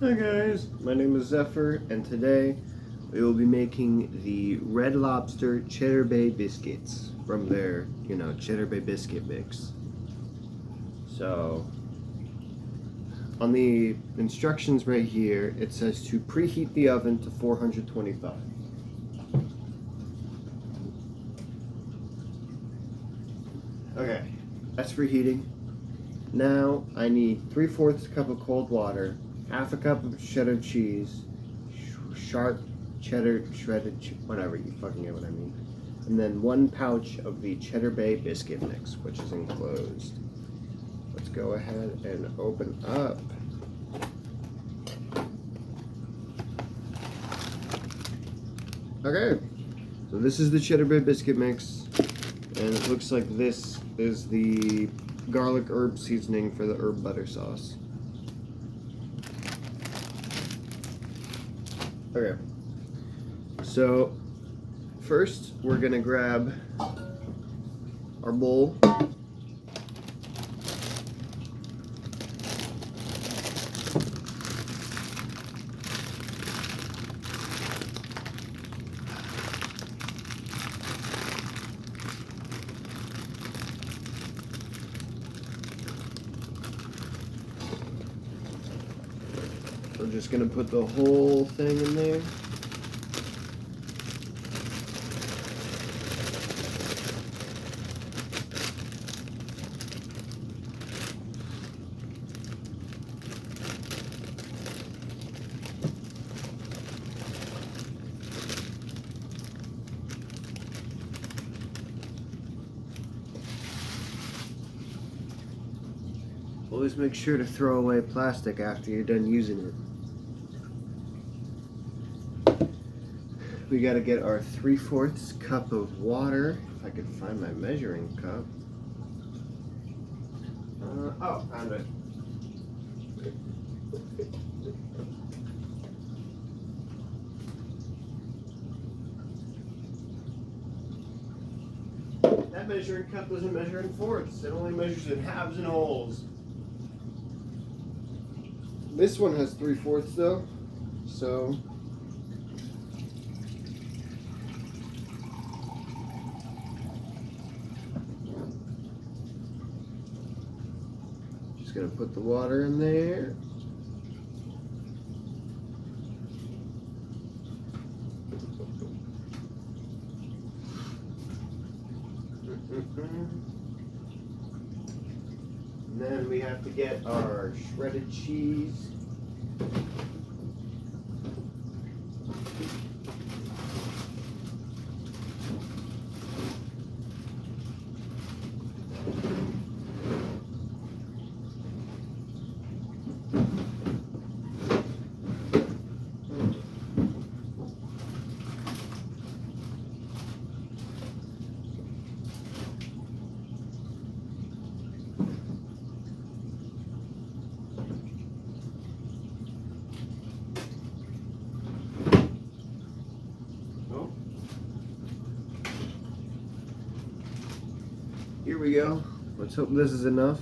Hi guys, my name is Zephyr, and today we will be making the Red Lobster Cheddar Bay Biscuits from their, Cheddar Bay Biscuit mix. So, on the instructions right here, it says to preheat the oven to 425. Okay, that's preheating. Now I need 3/4 cup of cold water, half a cup of cheddar cheese, sharp cheddar shredded, whatever, you fucking get what I mean. And then 1 pouch of the Cheddar Bay biscuit mix, which is enclosed. Let's go ahead and open up. Okay, so this is the Cheddar Bay biscuit mix, and it looks like this is the garlic herb seasoning for the herb butter sauce. Okay, so first we're gonna grab our bowl. We're just gonna put the whole thing in there. Always make sure to throw away plastic after you're done using it. We gotta get our 3/4 cup of water. If I could find my measuring cup. Oh, found it. That measuring cup doesn't measure in fourths. It only measures in halves and wholes. This one has 3/4 though, so just gonna put the water in there. And then we have to get our shredded cheese. Here we go. Let's hope this is enough.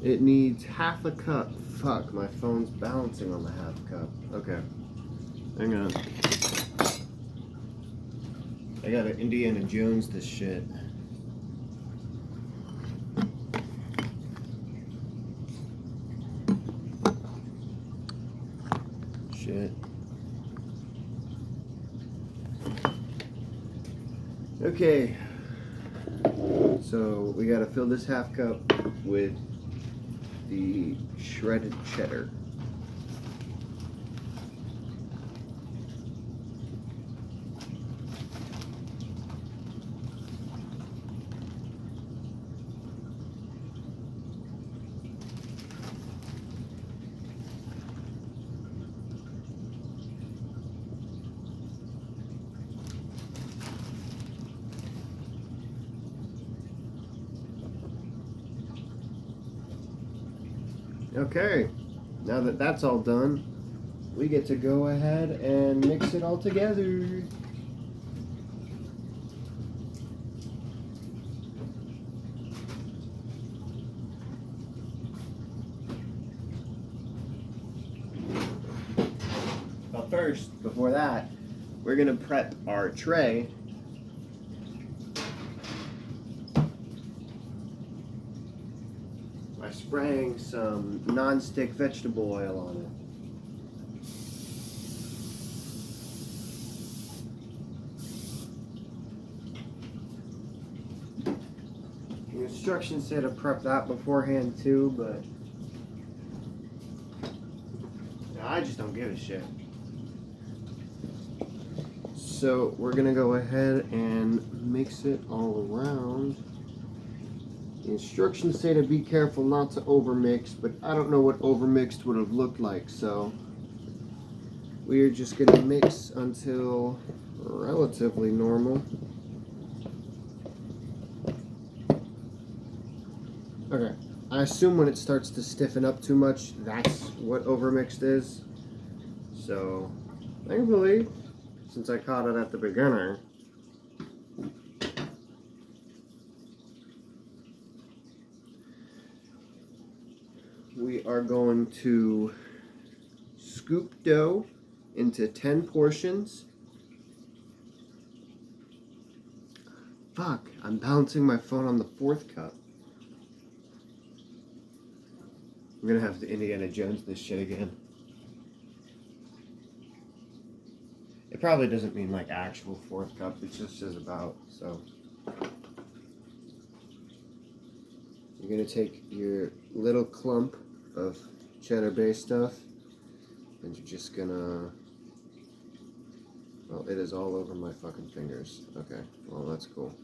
It needs half a cup. Fuck, my phone's balancing on the half cup. Okay. Hang on. I gotta Indiana Jones this shit. Shit. Okay, so we gotta fill this half cup with the shredded cheddar. Okay, now that that's all done, we get to go ahead and mix it all together. first, before that, we're gonna prep our tray by spraying some non-stick vegetable oil on it. The instructions say to prep that beforehand too, but I just don't give a shit. So we're gonna go ahead and mix it all around. The instructions say to be careful not to overmix, but I don't know what overmixed would have looked like, so we're just gonna mix until relatively normal. Okay, I assume when it starts to stiffen up too much, that's what overmixed is. So, thankfully, since I caught it at the beginning, we are going to scoop dough into 10 portions. Fuck, I'm balancing my phone on the 4th cup. I'm gonna have to Indiana Jones this shit again. It probably doesn't mean like actual 4th cup, it just says about, so. You're gonna take your little clump of cheddar base stuff and you're just gonna, well, it is all over my fucking fingers. Okay, well, that's cool.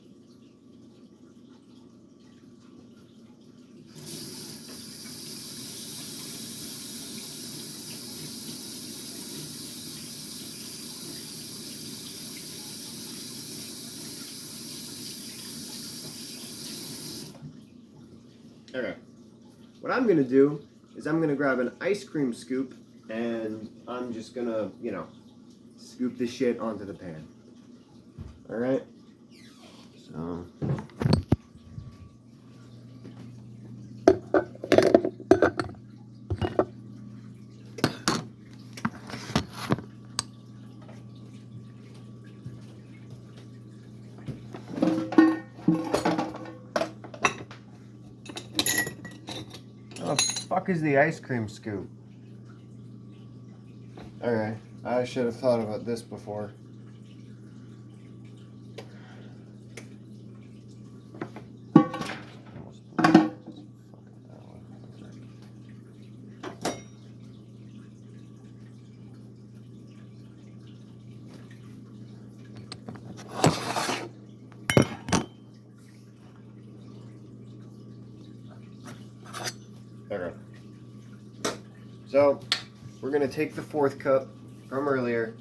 Okay, what I'm gonna do is I'm gonna grab an ice cream scoop and I'm just gonna, you know, scoop the shit onto the pan. Alright? So. What the fuck is the ice cream scoop? Alright, I should have thought about this before. Okay. So, we're gonna take the 4th cup from earlier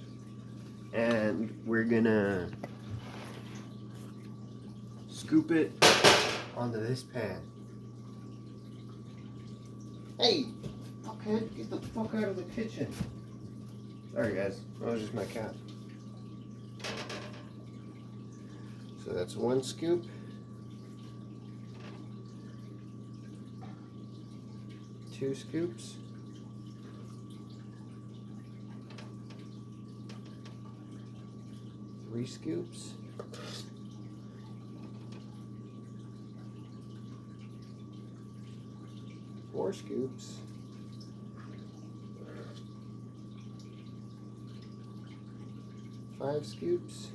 and we're gonna scoop it onto this pan. Hey! Fuckhead, get the fuck out of the kitchen. Sorry guys, that was just my cat. So that's 1 scoop. 2 scoops. 3 scoops. 4 scoops. 5 scoops.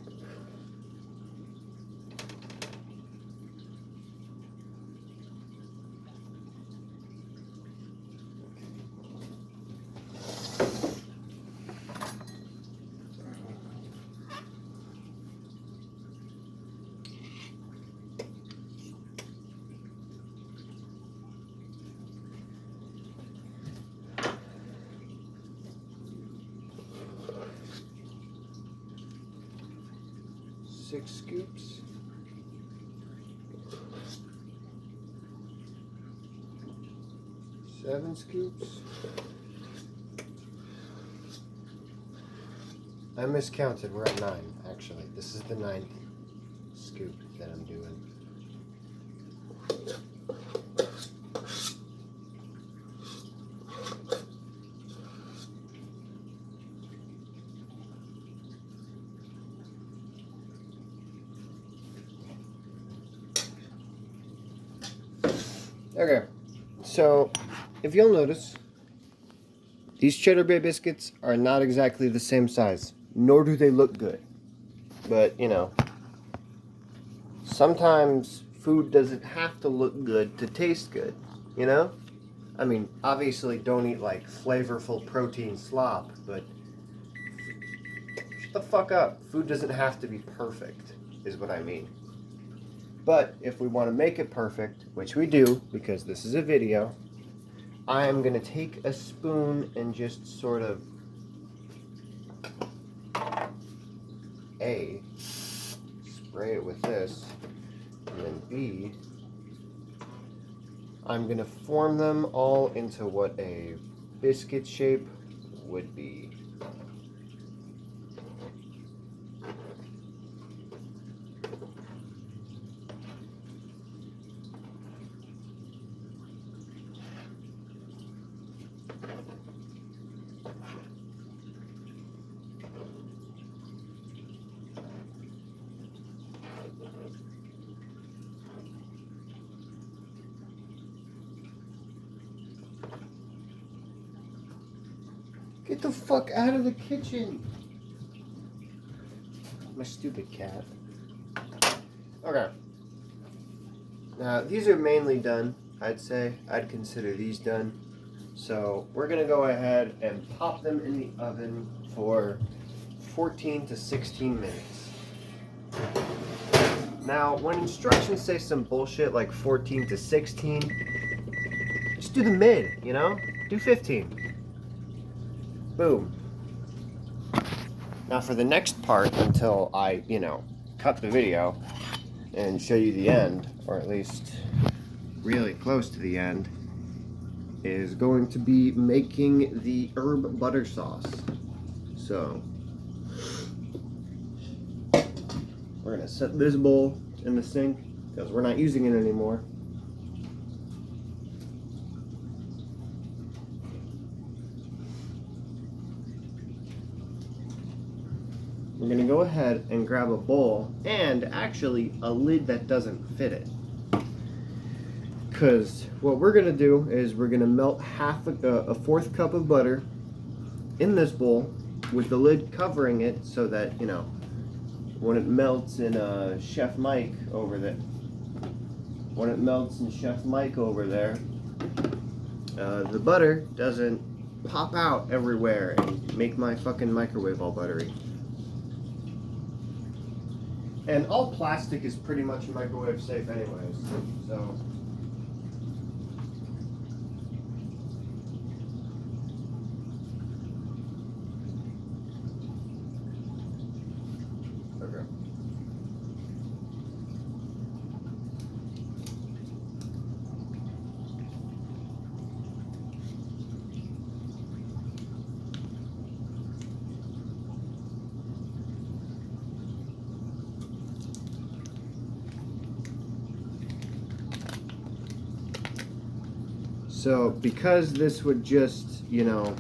6 scoops. 7 scoops. I miscounted, we're at 9 actually. This is the 9th scoop that I'm doing. Okay, so if you'll notice, these Cheddar Bay biscuits are not exactly the same size, nor do they look good. But, you know, sometimes food doesn't have to look good to taste good, you know? I mean, obviously don't eat like flavorful protein slop, but shut the fuck up. Food doesn't have to be perfect, is what I mean. But if we want to make it perfect, which we do, because this is a video, I am going to take a spoon and just sort of A, spray it with this, and then B, I'm going to form them all into what a biscuit shape would be. Get the fuck out of the kitchen! My stupid cat. Okay. Now, these are mainly done, I'd say. I'd consider these done. So, we're gonna go ahead and pop them in the oven for 14 to 16 minutes. Now, when instructions say some bullshit like 14 to 16, just do the mid, you know? Do 15. Boom. Now for the next part, until I, you know, cut the video and show you the end, or at least really close to the end, is going to be making the herb butter sauce. So, we're gonna set this bowl in the sink, because we're not using it anymore. We're going to go ahead and grab a bowl and actually a lid that doesn't fit it. Because what we're going to do is we're going to melt a fourth cup of butter in this bowl with the lid covering it so that, you know, when it melts in Chef Mike over there, the butter doesn't pop out everywhere and make my fucking microwave all buttery. And all plastic is pretty much microwave safe anyways, so. Okay. So, because this would just, you know,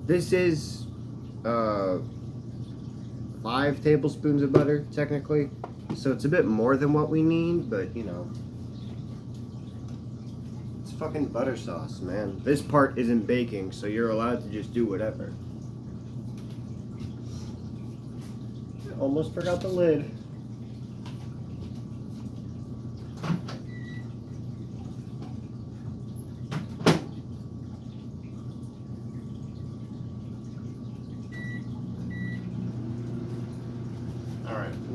this is 5 tablespoons of butter, technically. So it's a bit more than what we need, but, you know, it's fucking butter sauce, man. This part isn't baking, so you're allowed to just do whatever. Almost forgot the lid.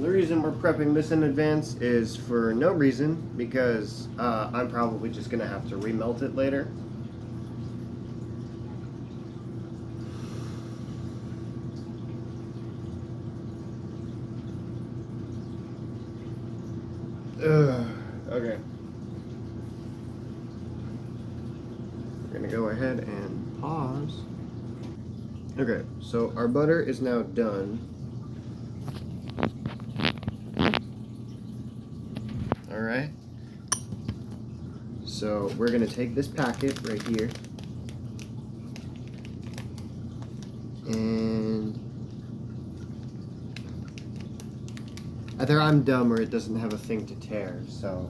The reason we're prepping this in advance is for no reason, because I'm probably just going to have to remelt it later. Okay. We're going to go ahead and pause. Okay, so our butter is now done. Alright, so we're going to take this packet right here and either I'm dumb or it doesn't have a thing to tear, so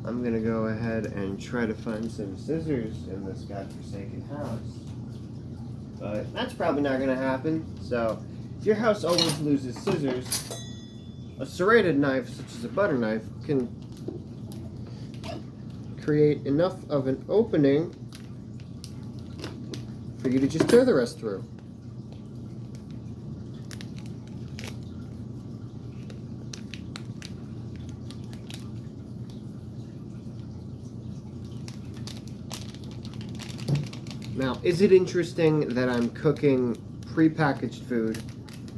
I'm gonna go ahead and try to find some scissors in this godforsaken house. But that's probably not gonna happen. So, if your house always loses scissors, a serrated knife, such as a butter knife, can create enough of an opening for you to just tear the rest through. Now, is it interesting that I'm cooking prepackaged food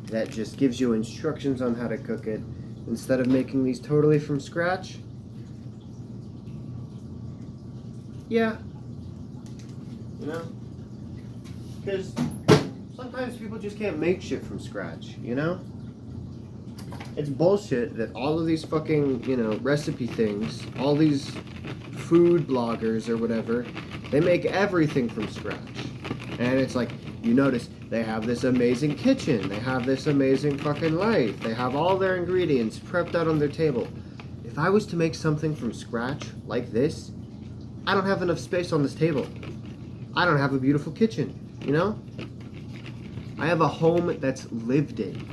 that just gives you instructions on how to cook it instead of making these totally from scratch? Yeah. You know? Because sometimes people just can't make shit from scratch, you know? It's bullshit that all of these fucking, you know, recipe things, all these food bloggers or whatever, they make everything from scratch. And it's like, you notice they have this amazing kitchen, they have this amazing fucking life, they have all their ingredients prepped out on their table. If I was to make something from scratch like this, I don't have enough space on this table. I don't have a beautiful kitchen, you know? I have a home that's lived in.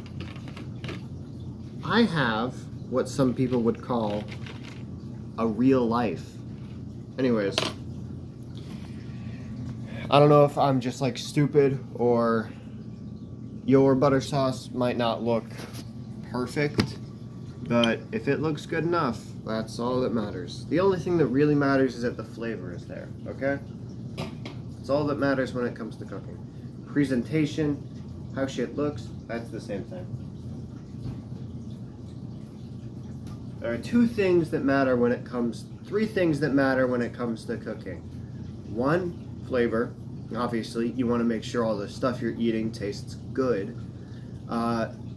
I have what some people would call a real life. Anyways, I don't know if I'm just like stupid or your butter sauce might not look perfect, but if it looks good enough, that's all that matters. The only thing that really matters is that the flavor is there, okay? It's all that matters when it comes to cooking. Presentation, how shit looks, that's the same thing. There are three things that matter when it comes to cooking. One, flavor. Obviously, you want to make sure all the stuff you're eating tastes good.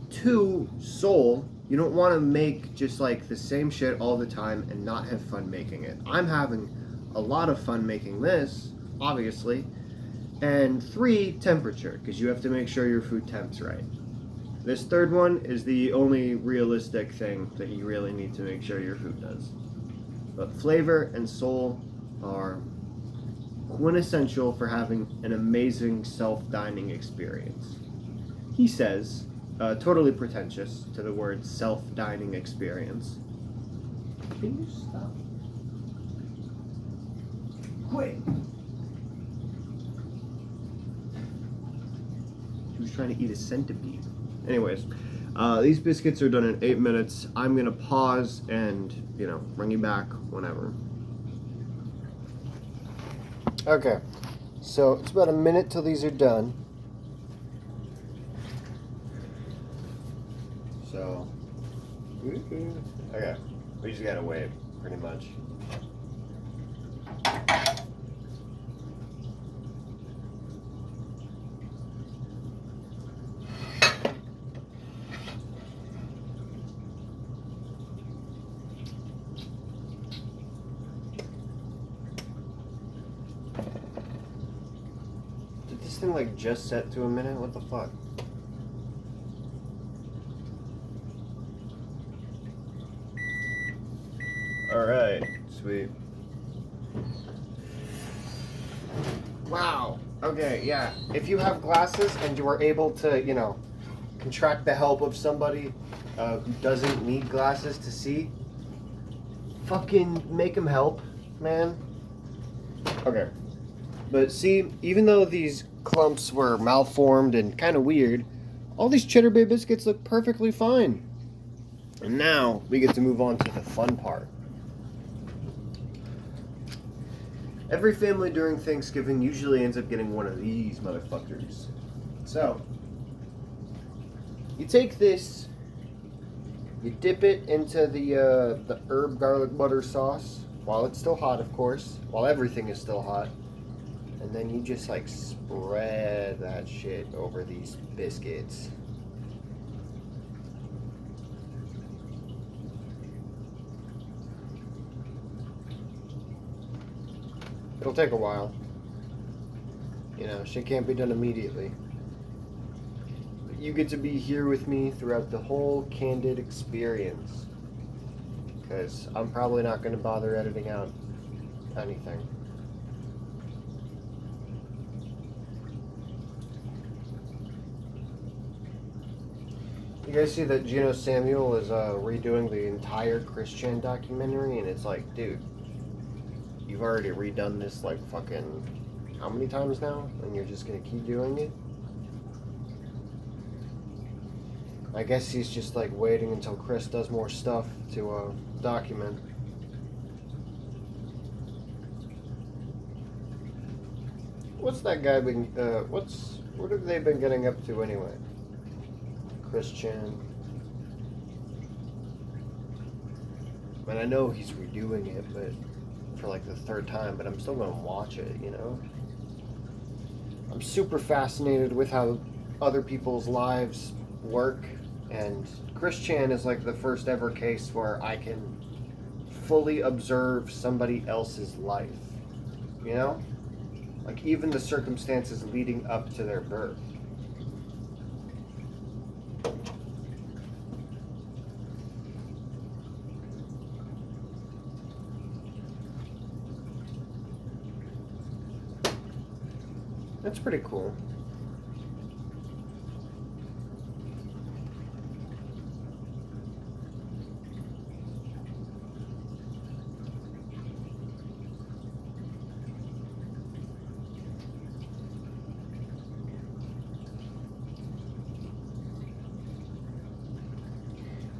Two, soul. You don't want to make just like the same shit all the time and not have fun making it. I'm having a lot of fun making this, obviously. And three, temperature, because you have to make sure your food temp's right. This third one is the only realistic thing that you really need to make sure your food does. But flavor and soul are quintessential for having an amazing self-dining experience. He says, totally pretentious to the word self-dining experience. Can you stop? Quit! He was trying to eat a centipede. Anyways, these biscuits are done in 8 minutes. I'm gonna pause and, you know, bring you back whenever. Okay, so it's about a minute till these are done. So, okay, we just gotta wait, pretty much. Did this thing like just set to a minute? What the fuck? Alright, sweet. Wow. Okay, yeah. If you have glasses and you are able to, you know, contract the help of somebody who doesn't need glasses to see, fucking make them help, man. Okay. But see, even though these clumps were malformed and kind of weird, all these Cheddar Bay biscuits look perfectly fine. And now we get to move on to the fun part. Every family during Thanksgiving usually ends up getting one of these motherfuckers. So, you take this, you dip it into the herb garlic butter sauce, while it's still hot, of course, while everything is still hot, and then you just like spread that shit over these biscuits. It'll take a while. You know, shit can't be done immediately. But you get to be here with me throughout the whole candid experience. because I'm probably not going to bother editing out anything. You guys see that Gino Samuel is redoing the entire Christian documentary, and it's like, dude, you've already redone this like fucking how many times now, and you're just gonna keep doing it? I guess he's just like waiting until Chris does more stuff to document. What's that guy been? What have they been getting up to anyway? Christian. And I know he's redoing it, but for like the third time, but I'm still gonna watch it, you know? I'm super fascinated with how other people's lives work, and Christian is like the first ever case where I can fully observe somebody else's life, you know? Like even the circumstances leading up to their birth. That's pretty cool.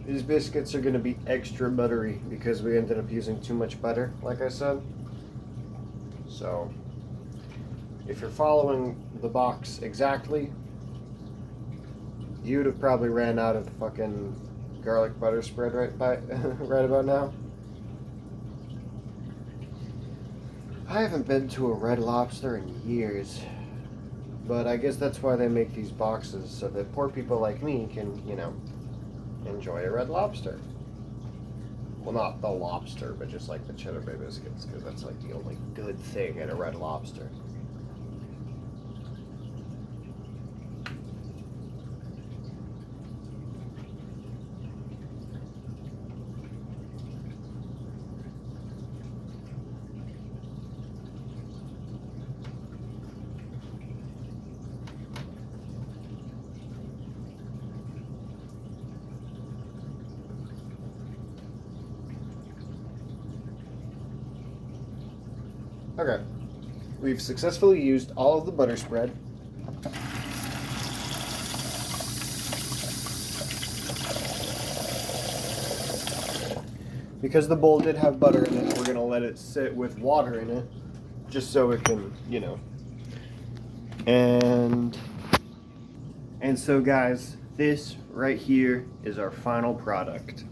These biscuits are going to be extra buttery because we ended up using too much butter, like I said. So, if you're following the box exactly, you'd have probably ran out of the fucking garlic butter spread right about now. I haven't been to a Red Lobster in years, but I guess that's why they make these boxes, so that poor people like me can, you know, enjoy a Red Lobster. Well, not the lobster, but just like the Cheddar Bay biscuits, because that's like the only good thing at a Red Lobster. Okay, we've successfully used all of the butter spread. Because the bowl did have butter in it, we're going to let it sit with water in it, just so it can, you know. And so guys, this right here is our final product.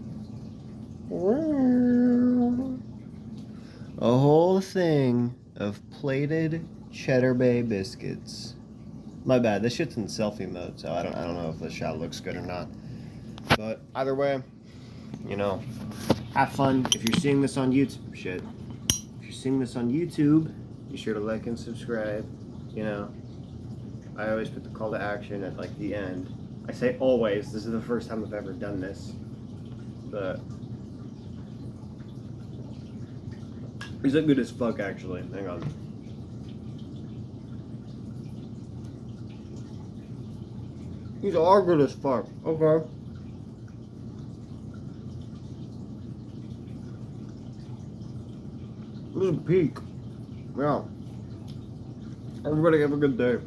A whole thing of plated Cheddar Bay biscuits. My bad, this shit's in selfie mode, so I don't know if the shot looks good or not. But either way, you know, have fun. If you're seeing this on YouTube, if you're seeing this on YouTube, be sure to like and subscribe. You know, I always put the call to action at like the end. I say always. This is the first time I've ever done this, but these are good as fuck, actually. Hang on. These are good as fuck. Okay. This is a peak. Yeah. Everybody have a good day.